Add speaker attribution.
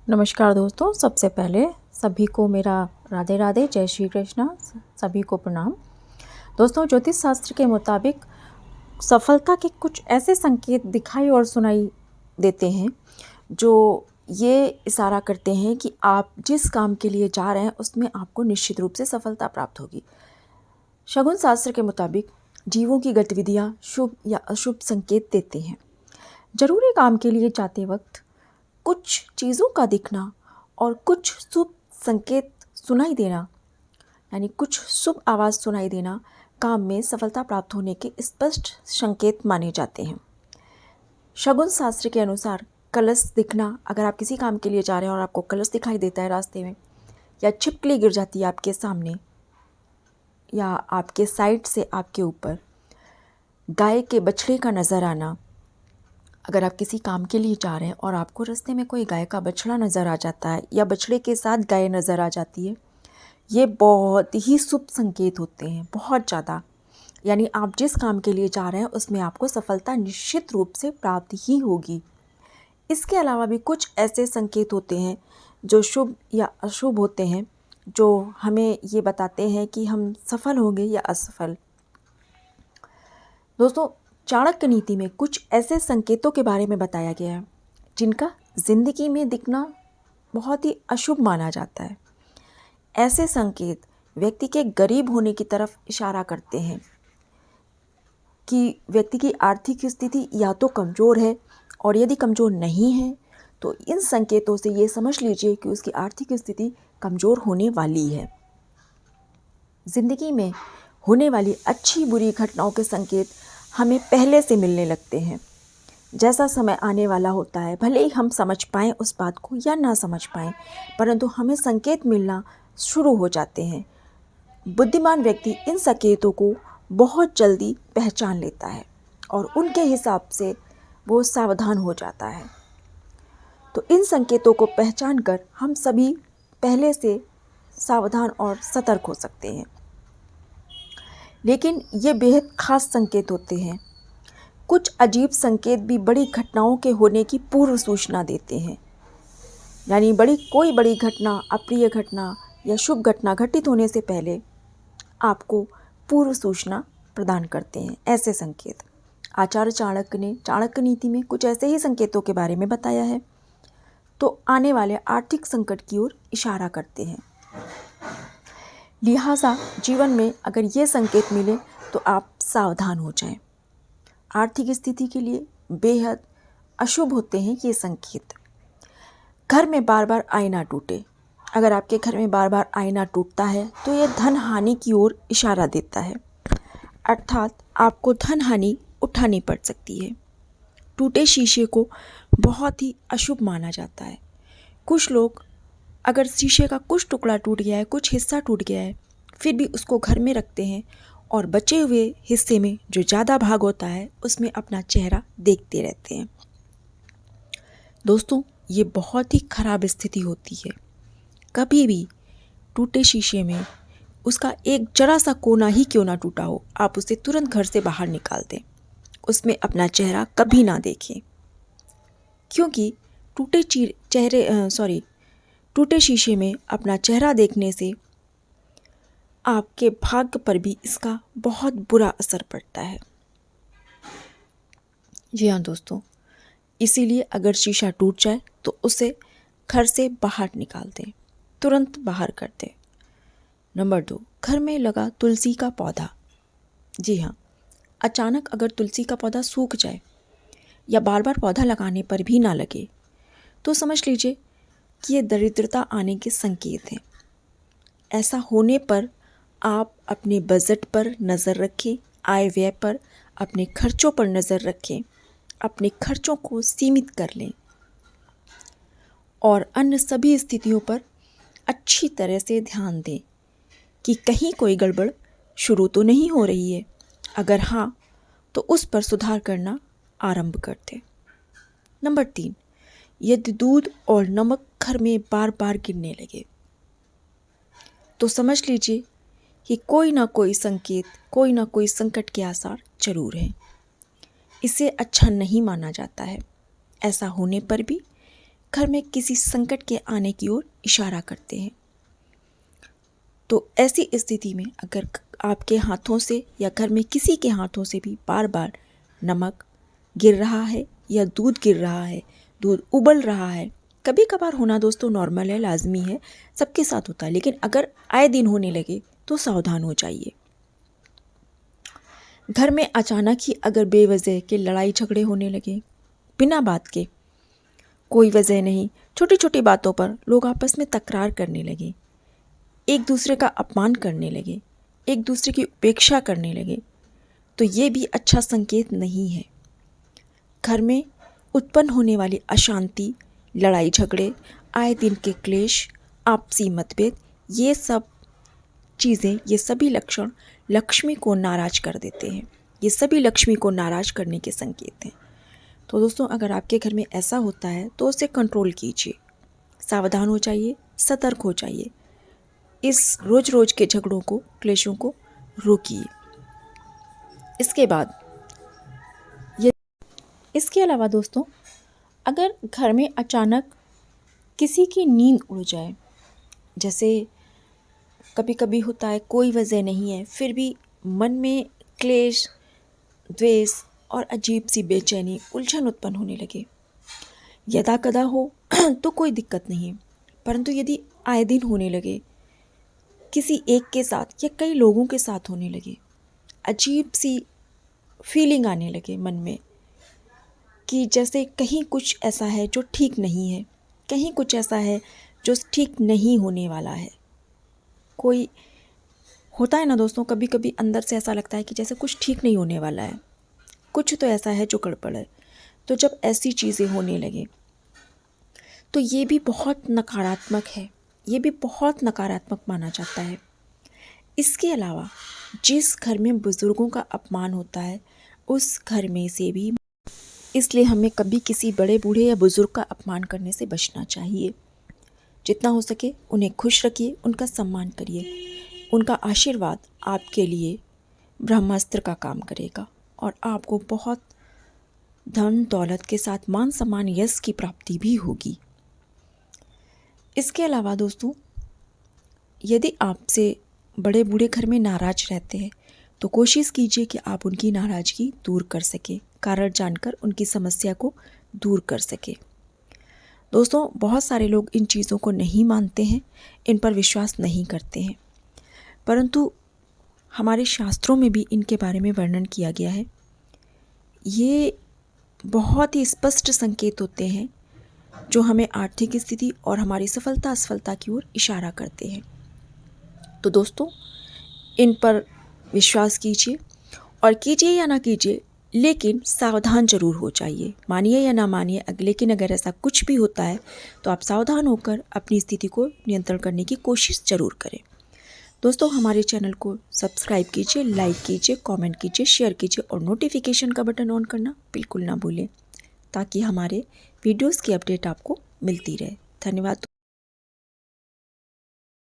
Speaker 1: नमस्कार दोस्तों, सबसे पहले सभी को मेरा राधे राधे, जय श्री कृष्णा। सभी को प्रणाम। दोस्तों, ज्योतिष शास्त्र के मुताबिक सफलता के कुछ ऐसे संकेत दिखाई और सुनाई देते हैं जो ये इशारा करते हैं कि आप जिस काम के लिए जा रहे हैं उसमें आपको निश्चित रूप से सफलता प्राप्त होगी। शगुन शास्त्र के मुताबिक जीवों की गतिविधियाँ शुभ या अशुभ संकेत देते हैं। जरूरी काम के लिए जाते वक्त कुछ चीज़ों का दिखना और कुछ शुभ संकेत सुनाई देना, यानी कुछ शुभ आवाज़ सुनाई देना काम में सफलता प्राप्त होने के स्पष्ट संकेत माने जाते हैं। शगुन शास्त्र के अनुसार कलश दिखना, अगर आप किसी काम के लिए जा रहे हैं और आपको कलश दिखाई देता है रास्ते में, या छिपकली गिर जाती है आपके सामने या आपके साइड से आपके ऊपर, गाय के बछड़े का नज़र आना, अगर आप किसी काम के लिए जा रहे हैं और आपको रास्ते में कोई गाय का बछड़ा नज़र आ जाता है या बछड़े के साथ गाय नज़र आ जाती है, ये बहुत ही शुभ संकेत होते हैं, बहुत ज़्यादा। यानी आप जिस काम के लिए जा रहे हैं उसमें आपको सफलता निश्चित रूप से प्राप्त ही होगी। इसके अलावा भी कुछ ऐसे संकेत होते हैं जो शुभ या अशुभ होते हैं, जो हमें ये बताते हैं कि हम सफल होंगे या असफल। दोस्तों, चाणक्य नीति में कुछ ऐसे संकेतों के बारे में बताया गया है जिनका जिंदगी में दिखना बहुत ही अशुभ माना जाता है। ऐसे संकेत व्यक्ति के गरीब होने की तरफ इशारा करते हैं कि व्यक्ति की आर्थिक स्थिति या तो कमज़ोर है, और यदि कमज़ोर नहीं है तो इन संकेतों से ये समझ लीजिए कि उसकी आर्थिक स्थिति कमज़ोर होने वाली है। ज़िंदगी में होने वाली अच्छी बुरी घटनाओं के संकेत हमें पहले से मिलने लगते हैं। जैसा समय आने वाला होता है, भले ही हम समझ पाएँ उस बात को या ना समझ पाएँ, परंतु हमें संकेत मिलना शुरू हो जाते हैं। बुद्धिमान व्यक्ति इन संकेतों को बहुत जल्दी पहचान लेता है और उनके हिसाब से वो सावधान हो जाता है। तो इन संकेतों को पहचान कर हम सभी पहले से सावधान और सतर्क हो सकते हैं। लेकिन ये बेहद खास संकेत होते हैं। कुछ अजीब संकेत भी बड़ी घटनाओं के होने की पूर्व सूचना देते हैं, यानी कोई बड़ी घटना, अप्रिय घटना या शुभ घटना घटित होने से पहले आपको पूर्व सूचना प्रदान करते हैं ऐसे संकेत। आचार्य चाणक्य ने चाणक्य नीति में कुछ ऐसे ही संकेतों के बारे में बताया है, तो आने वाले आर्थिक संकट की ओर इशारा करते हैं। लिहाजा जीवन में अगर ये संकेत मिले तो आप सावधान हो जाएं। आर्थिक स्थिति के लिए बेहद अशुभ होते हैं ये संकेत। घर में बार बार आईना टूटे, अगर आपके घर में बार बार आईना टूटता है तो यह धन हानि की ओर इशारा देता है, अर्थात आपको धन हानि उठानी पड़ सकती है। टूटे शीशे को बहुत ही अशुभ माना जाता है। कुछ लोग अगर शीशे का कुछ टुकड़ा टूट गया है, कुछ हिस्सा टूट गया है, फिर भी उसको घर में रखते हैं और बचे हुए हिस्से में जो ज़्यादा भाग होता है उसमें अपना चेहरा देखते रहते हैं। दोस्तों, ये बहुत ही खराब स्थिति होती है। कभी भी टूटे शीशे में उसका एक जरा सा कोना ही क्यों ना टूटा हो, आप उसे तुरंत घर से बाहर निकाल दें। उसमें अपना चेहरा कभी ना देखें, क्योंकि टूटे शीशे में अपना चेहरा देखने से आपके भाग्य पर भी इसका बहुत बुरा असर पड़ता है। जी हाँ दोस्तों, इसीलिए अगर शीशा टूट जाए तो उसे घर से बाहर निकाल दें, तुरंत बाहर कर दें। नंबर 2, घर में लगा तुलसी का पौधा। जी हाँ, अचानक अगर तुलसी का पौधा सूख जाए या बार बार पौधा लगाने पर भी ना लगे तो समझ लीजिए कि ये दरिद्रता आने के संकेत हैं। ऐसा होने पर आप अपने बजट पर नज़र रखें, आय व्यय पर, अपने खर्चों पर नज़र रखें, अपने खर्चों को सीमित कर लें और अन्य सभी स्थितियों पर अच्छी तरह से ध्यान दें कि कहीं कोई गड़बड़ शुरू तो नहीं हो रही है। अगर हाँ, तो उस पर सुधार करना आरंभ कर दें। नंबर 3, यदि दूध और नमक घर में बार बार गिरने लगे तो समझ लीजिए कि कोई ना कोई संकेत, कोई ना कोई संकट के आसार जरूर हैं। इसे अच्छा नहीं माना जाता है। ऐसा होने पर भी घर में किसी संकट के आने की ओर इशारा करते हैं। तो ऐसी स्थिति में अगर आपके हाथों से या घर में किसी के हाथों से भी बार बार नमक गिर रहा है या दूध गिर रहा है, दूध उबल रहा है, कभी कभार होना दोस्तों नॉर्मल है, लाजमी है, सबके साथ होता है, लेकिन अगर आए दिन होने लगे तो सावधान हो जाइए। घर में अचानक ही अगर बेवजह के लड़ाई झगड़े होने लगे, बिना बात के, कोई वजह नहीं, छोटी छोटी बातों पर लोग आपस में तकरार करने लगे, एक दूसरे का अपमान करने लगे, एक दूसरे की उपेक्षा करने लगे, तो ये भी अच्छा संकेत नहीं है। घर में उत्पन्न होने वाली अशांति, लड़ाई झगड़े, आए दिन के क्लेश, आपसी मतभेद, ये सब चीज़ें, ये सभी लक्षण लक्ष्मी को नाराज कर देते हैं। ये सभी लक्ष्मी को नाराज करने के संकेत हैं। तो दोस्तों, अगर आपके घर में ऐसा होता है तो उसे कंट्रोल कीजिए, सावधान हो जाइए, सतर्क हो जाइए, इस रोज रोज के झगड़ों को, क्लेशों को रोकिए। इसके अलावा दोस्तों, अगर घर में अचानक किसी की नींद उड़ जाए, जैसे कभी कभी होता है, कोई वजह नहीं है, फिर भी मन में क्लेश, द्वेष और अजीब सी बेचैनी, उलझन उत्पन्न होने लगे, यदा कदा हो तो कोई दिक्कत नहीं, परंतु यदि आए दिन होने लगे, किसी एक के साथ या कई लोगों के साथ होने लगे, अजीब सी फीलिंग आने लगे मन में कि जैसे कहीं कुछ ऐसा है जो ठीक नहीं है, कहीं कुछ ऐसा है जो ठीक नहीं होने वाला है। कोई होता है ना दोस्तों, कभी कभी अंदर से ऐसा लगता है कि जैसे कुछ ठीक नहीं होने वाला है, कुछ तो ऐसा है जो गड़बड़ है। तो जब ऐसी चीज़ें होने लगे तो ये भी बहुत नकारात्मक है, ये भी बहुत नकारात्मक माना जाता है। इसके अलावा जिस घर में बुज़ुर्गों का अपमान होता है, उस घर में से भी, इसलिए हमें कभी किसी बड़े बूढ़े या बुज़ुर्ग का अपमान करने से बचना चाहिए। जितना हो सके उन्हें खुश रखिए, उनका सम्मान करिए। उनका आशीर्वाद आपके लिए ब्रह्मास्त्र का काम करेगा और आपको बहुत धन दौलत के साथ मान सम्मान, यश की प्राप्ति भी होगी। इसके अलावा दोस्तों, यदि आपसे बड़े बूढ़े घर में नाराज रहते हैं तो कोशिश कीजिए कि आप उनकी नाराज़गी दूर कर सकें, कारण जानकर उनकी समस्या को दूर कर सकें। दोस्तों, बहुत सारे लोग इन चीज़ों को नहीं मानते हैं, इन पर विश्वास नहीं करते हैं, परंतु हमारे शास्त्रों में भी इनके बारे में वर्णन किया गया है। ये बहुत ही स्पष्ट संकेत होते हैं जो हमें आर्थिक स्थिति और हमारी सफलता असफलता की ओर इशारा करते हैं। तो दोस्तों, इन पर विश्वास कीजिए, और कीजिए या ना कीजिए, लेकिन सावधान जरूर हो जाइए। मानिए या ना मानिए, लेकिन अगर ऐसा कुछ भी होता है तो आप सावधान होकर अपनी स्थिति को नियंत्रण करने की कोशिश जरूर करें। दोस्तों, हमारे चैनल को सब्सक्राइब कीजिए, लाइक कीजिए, कमेंट कीजिए, शेयर कीजिए और नोटिफिकेशन का बटन ऑन करना बिल्कुल ना भूलें, ताकि हमारे वीडियोस की अपडेट आपको मिलती रहे। धन्यवाद।